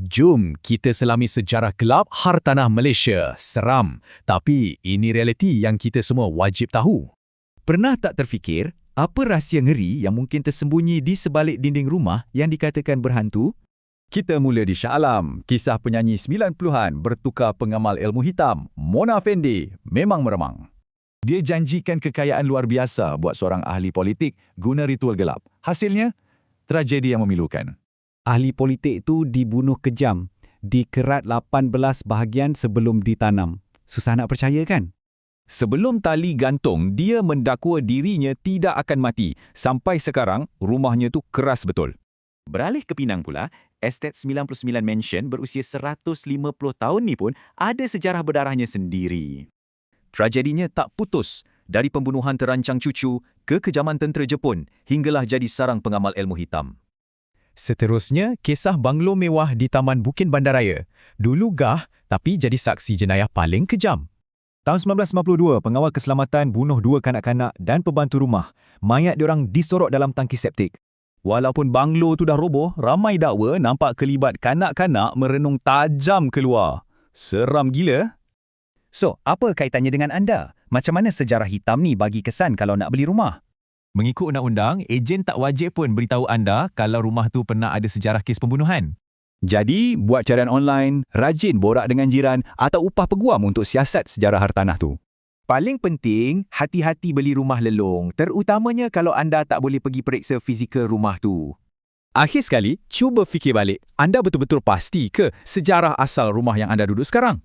Jom kita selami sejarah gelap hartanah Malaysia. Seram, tapi ini realiti yang kita semua wajib tahu. Pernah tak terfikir, apa rahsia ngeri yang mungkin tersembunyi di sebalik dinding rumah yang dikatakan berhantu? Kita mula di Shah Alam, kisah penyanyi 90-an bertukar pengamal ilmu hitam, Mona Fendi, memang meremang. Dia janjikan kekayaan luar biasa buat seorang ahli politik guna ritual gelap. Hasilnya, tragedi yang memilukan. Ahli politik itu dibunuh kejam, dikerat 18 bahagian sebelum ditanam. Susah nak percaya kan? Sebelum tali gantung, dia mendakwa dirinya tidak akan mati. Sampai sekarang, rumahnya tu keras betul. Beralih ke Penang pula, estet 99 Mansion berusia 150 tahun ni pun ada sejarah berdarahnya sendiri. Tragedinya tak putus, dari pembunuhan terancang cucu ke kejaman tentera Jepun hinggalah jadi sarang pengamal ilmu hitam. Seterusnya, kisah banglo mewah di Taman Bukin Bandaraya. Dulu gah, tapi jadi saksi jenayah paling kejam. Tahun 1952, pengawal keselamatan bunuh 2 kanak-kanak dan pembantu rumah. Mayat diorang disorok dalam tangki septik. Walaupun banglo tu dah roboh, ramai dakwa nampak kelibat kanak-kanak merenung tajam keluar. Seram gila. So, apa kaitannya dengan anda? Macam mana sejarah hitam ni bagi kesan kalau nak beli rumah? Mengikut undang-undang, ejen tak wajib pun beritahu anda kalau rumah tu pernah ada sejarah kes pembunuhan. Jadi, buat carian online, rajin borak dengan jiran atau upah peguam untuk siasat sejarah hartanah tu. Paling penting, hati-hati beli rumah lelong, terutamanya kalau anda tak boleh pergi periksa fizikal rumah tu. Akhir sekali, cuba fikir balik. Anda betul-betul pasti ke sejarah asal rumah yang anda duduk sekarang?